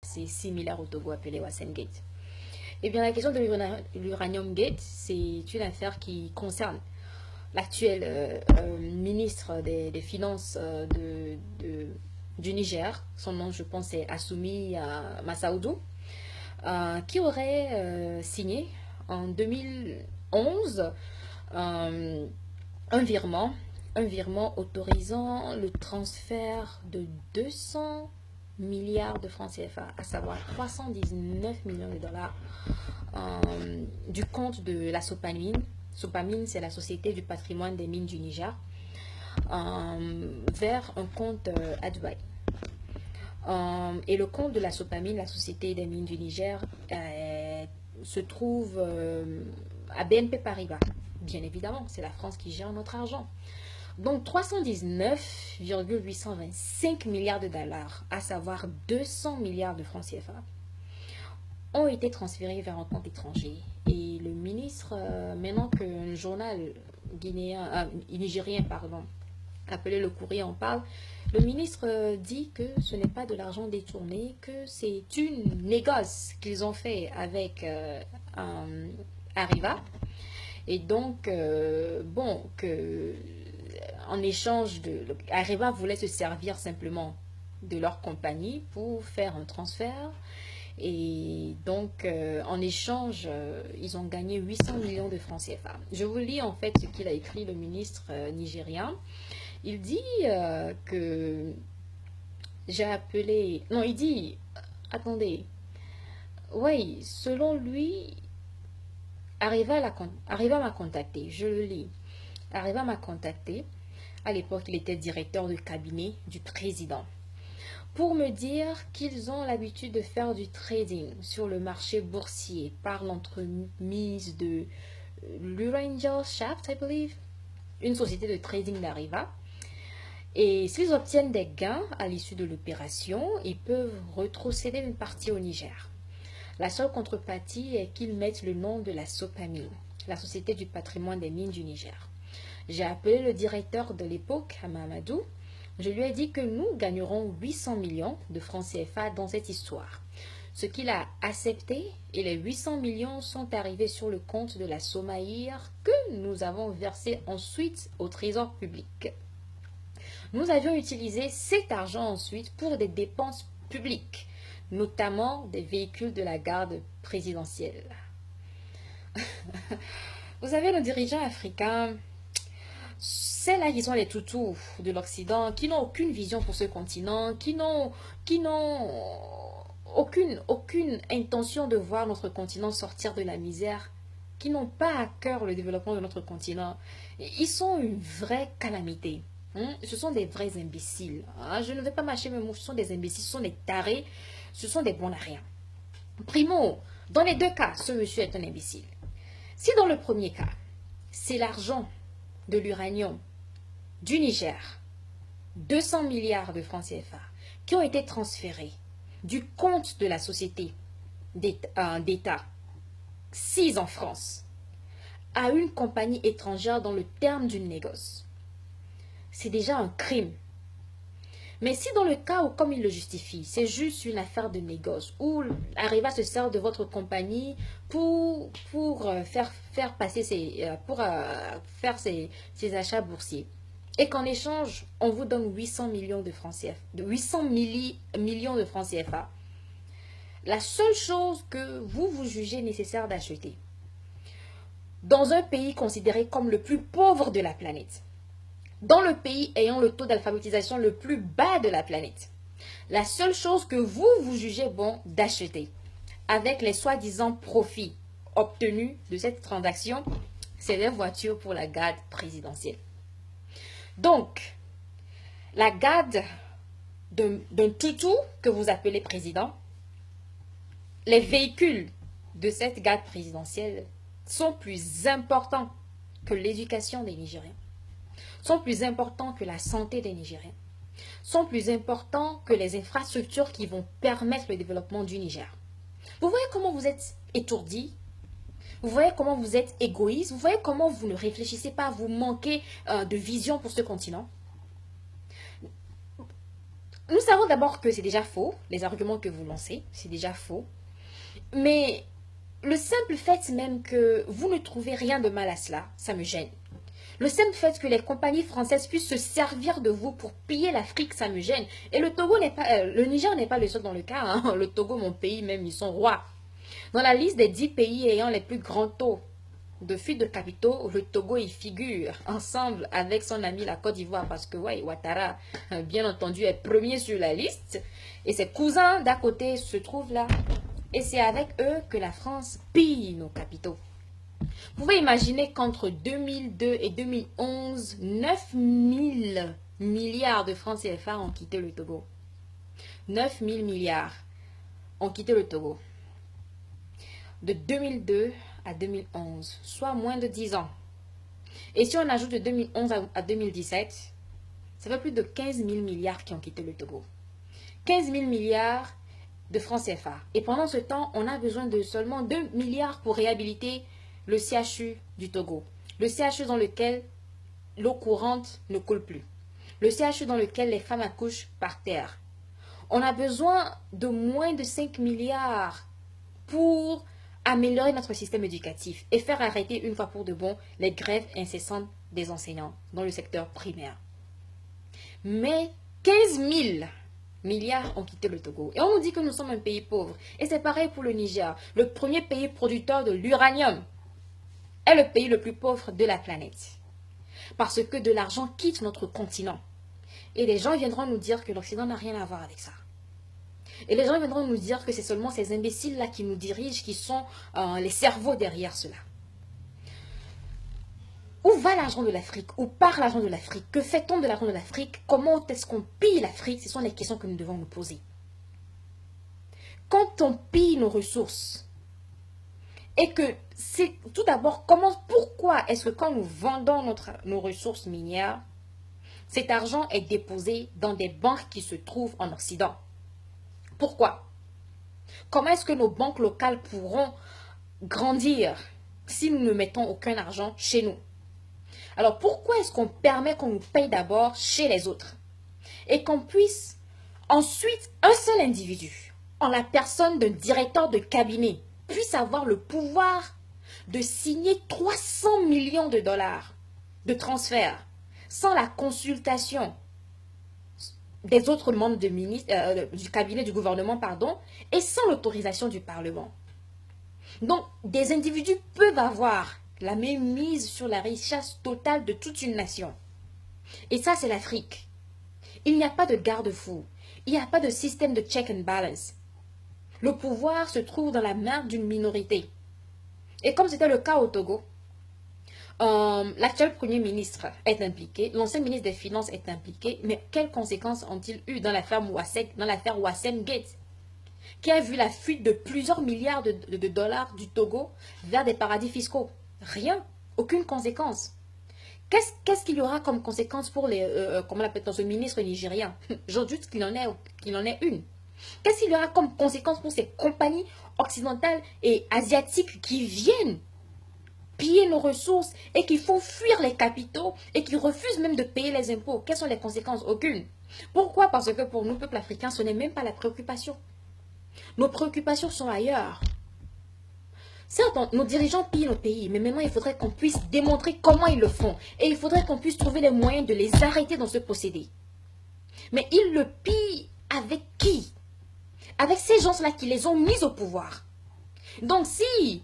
C'est similaire au Togo appelé Wassengate. Eh bien, la question de l'Uranium Gate, c'est une affaire qui concerne l'actuel ministre des Finances du Niger. Son nom, je pense, est Assoumi Massaoudou, qui aurait signé en 2011 un virement, autorisant le transfert de 200 milliards de francs CFA, à savoir 319 millions de dollars, du compte de la Sopamine. Sopamine, c'est la Société du patrimoine des mines du Niger, vers un compte à Dubaï. Et le compte de la Sopamine, la Société des mines du Niger, se trouve à BNP Paribas. Bien évidemment, c'est la France qui gère notre argent. Donc 319,825 milliards de dollars, à savoir 200 milliards de francs CFA, ont été transférés vers un compte étranger. Et le ministre, maintenant qu'un journal nigérien, appelé Le Courrier en parle, le ministre dit que ce n'est pas de l'argent détourné, que c'est une négoce qu'ils ont fait avec Arriva. Et donc, en échange Arriva voulait se servir simplement de leur compagnie pour faire un transfert. Et donc, en échange, ils ont gagné 800 millions de francs CFA. Je vous lis en fait ce qu'il a écrit, le ministre nigérien. Il dit que j'ai appelé... Non, il dit... Attendez. Oui, selon lui, Arriva m'a contacté. Je le lis. Arriva m'a contacté. À l'époque, il était directeur de cabinet du président, pour me dire qu'ils ont l'habitude de faire du trading sur le marché boursier par l'entremise de l'Urangel Shaft, I believe, une société de trading d'Arriva. Et s'ils obtiennent des gains à l'issue de l'opération, ils peuvent retrocéder une partie au Niger. La seule contrepartie est qu'ils mettent le nom de la Sopamine, la Société du patrimoine des mines du Niger. J'ai appelé le directeur de l'époque, Mamadou. Je lui ai dit que nous gagnerons 800 millions de francs CFA dans cette histoire. Ce qu'il a accepté, et les 800 millions sont arrivés sur le compte de la Somaïr que nous avons versé ensuite au trésor public. Nous avions utilisé cet argent ensuite pour des dépenses publiques, notamment des véhicules de la garde présidentielle. Vous savez, nos dirigeants africains, c'est là qui sont les toutous de l'Occident, qui n'ont aucune vision pour ce continent, qui n'ont aucune intention de voir notre continent sortir de la misère, qui n'ont pas à cœur le développement de notre continent. Ils sont une vraie calamité. Ce sont des vrais imbéciles. Je ne vais pas mâcher mes mots, ce sont des imbéciles, ce sont des tarés, ce sont des bons à rien. Primo, dans les deux cas, ce monsieur est un imbécile. Si dans le premier cas, c'est l'argent de l'uranium du Niger, 200 milliards de francs CFA, qui ont été transférés du compte de la société d'État, 6 en France, à une compagnie étrangère dans le terme d'une négoce, c'est déjà un crime. Mais si dans le cas où, comme il le justifie, c'est juste une affaire de négoce, où Arriva se sert de votre compagnie pour faire passer ses achats boursiers, et qu'en échange, on vous donne 800 millions de francs CFA, millions de francs CFA, la seule chose que vous jugez nécessaire d'acheter, dans un pays considéré comme le plus pauvre de la planète, dans le pays ayant le taux d'alphabétisation le plus bas de la planète, la seule chose que vous jugez bon d'acheter, avec les soi-disant profits obtenus de cette transaction, c'est des voitures pour la garde présidentielle. Donc, la garde d'un toutou que vous appelez président, les véhicules de cette garde présidentielle sont plus importants que l'éducation des Nigériens, sont plus importants que la santé des Nigériens, sont plus importants que les infrastructures qui vont permettre le développement du Niger. Vous voyez comment vous êtes étourdi? Vous voyez comment vous êtes égoïste? Vous voyez comment vous ne réfléchissez pas, vous manquez de vision pour ce continent? Nous savons d'abord que c'est déjà faux, les arguments que vous lancez, c'est déjà faux. Mais le simple fait même que vous ne trouvez rien de mal à cela, ça me gêne. Le simple fait que les compagnies françaises puissent se servir de vous pour piller l'Afrique, ça me gêne. Et le Togo n'est pas, le Niger n'est pas le seul dans le cas. Hein. Le Togo, mon pays même, ils sont rois. Dans la liste des 10 pays ayant les plus grands taux de fuite de capitaux, le Togo y figure ensemble avec son ami la Côte d'Ivoire parce que ouais, Ouattara, bien entendu, est premier sur la liste et ses cousins d'à côté se trouvent là. Et c'est avec eux que la France pille nos capitaux. Vous pouvez imaginer qu'entre 2002 et 2011, 9 000 milliards de francs CFA ont quitté le Togo. 9 000 milliards ont quitté le Togo. De 2002 à 2011, soit moins de 10 ans. Et si on ajoute de 2011 à 2017, ça fait plus de 15 000 milliards qui ont quitté le Togo. 15 000 milliards de francs CFA. Et pendant ce temps, on a besoin de seulement 2 milliards pour réhabiliter le CHU du Togo. Le CHU dans lequel l'eau courante ne coule plus. Le CHU dans lequel les femmes accouchent par terre. On a besoin de moins de 5 milliards pour améliorer notre système éducatif et faire arrêter une fois pour de bon les grèves incessantes des enseignants dans le secteur primaire. Mais 15 000 milliards ont quitté le Togo. Et on nous dit que nous sommes un pays pauvre. Et c'est pareil pour le Niger, le premier pays producteur de l'uranium est le pays le plus pauvre de la planète. Parce que de l'argent quitte notre continent. Et les gens viendront nous dire que l'Occident n'a rien à voir avec ça. Et les gens viendront nous dire que c'est seulement ces imbéciles-là qui nous dirigent, qui sont les cerveaux derrière cela. Où va l'argent de l'Afrique? Où part l'argent de l'Afrique? Que fait-on de l'argent de l'Afrique? Comment est-ce qu'on pille l'Afrique? Ce sont les questions que nous devons nous poser. Quand on pille nos ressources, et que c'est tout d'abord, pourquoi est-ce que quand nous vendons nos ressources minières, cet argent est déposé dans des banques qui se trouvent en Occident? Pourquoi? Comment est-ce que nos banques locales pourront grandir si nous ne mettons aucun argent chez nous? Alors pourquoi est-ce qu'on permet qu'on nous paye d'abord chez les autres et qu'on puisse ensuite, un seul individu, en la personne d'un directeur de cabinet, puisse avoir le pouvoir de signer 300 millions de dollars de transfert sans la consultation des autres membres du cabinet du gouvernement, et sans l'autorisation du Parlement. Donc, des individus peuvent avoir la même mise sur la richesse totale de toute une nation. Et ça, c'est l'Afrique. Il n'y a pas de garde-fou. Il n'y a pas de système de check and balance. Le pouvoir se trouve dans la main d'une minorité. Et comme c'était le cas au Togo, l'actuel Premier ministre est impliqué, l'ancien ministre des Finances est impliqué, mais quelles conséquences ont-ils eu dans l'affaire Ouassem Gate, qui a vu la fuite de plusieurs milliards de dollars du Togo vers des paradis fiscaux? Rien, aucune conséquence. Qu'est-ce qu'il y aura comme conséquence pour comment on appelle ce ministre nigérien? J'en doute qu'il en ait une. Qu'est-ce qu'il y aura comme conséquence pour ces compagnies occidentales et asiatiques qui viennent piller nos ressources et qui font fuir les capitaux et qui refusent même de payer les impôts? Quelles sont les conséquences? Aucune. Pourquoi? Parce que pour nous, peuple africain, ce n'est même pas la préoccupation. Nos préoccupations sont ailleurs. Certes, nos dirigeants pillent nos pays, mais maintenant, il faudrait qu'on puisse démontrer comment ils le font. Et il faudrait qu'on puisse trouver les moyens de les arrêter dans ce procédé. Mais ils le pillent avec qui? Avec ces gens-là qui les ont mis au pouvoir. Donc, si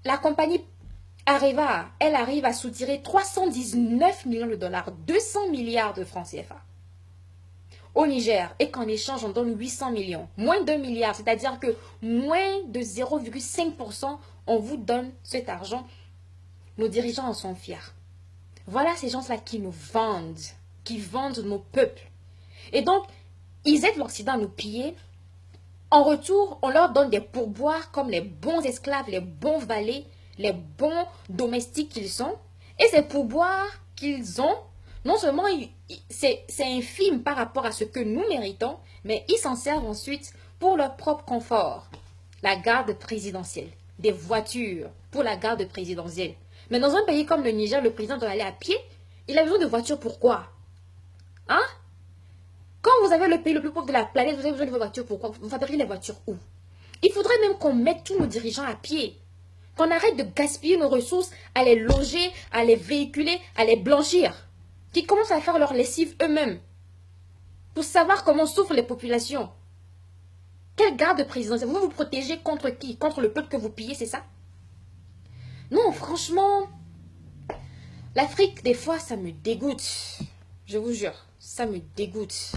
la compagnie elle arrive à soutirer 319 millions de dollars, 200 milliards de francs CFA au Niger, et qu'en échange, on donne 800 millions, moins 2 milliards, c'est-à-dire que moins de 0,5%, on vous donne cet argent, nos dirigeants en sont fiers. Voilà ces gens-là qui nous vendent, qui vendent nos peuples. Et donc, ils aident l'Occident à nous piller. En retour, on leur donne des pourboires comme les bons esclaves, les bons valets, les bons domestiques qu'ils sont. Et ces pourboires qu'ils ont, non seulement c'est infime par rapport à ce que nous méritons, mais ils s'en servent ensuite pour leur propre confort. La garde présidentielle, des voitures pour la garde présidentielle. Mais dans un pays comme le Niger, le président doit aller à pied. Il a besoin de voitures, pourquoi? Hein? Quand vous avez le pays le plus pauvre de la planète, vous avez besoin de vos voitures, pourquoi? Vous fabriquez les voitures où? Il faudrait même qu'on mette tous nos dirigeants à pied. Qu'on arrête de gaspiller nos ressources à les loger, à les véhiculer, à les blanchir. Qu'ils commencent à faire leur lessive eux-mêmes. Pour savoir comment souffrent les populations. Quel garde présidentiel? Vous vous protégez contre qui? Contre le peuple que vous pillez, c'est ça? Non, franchement, l'Afrique, des fois, ça me dégoûte. Je vous jure, ça me dégoûte.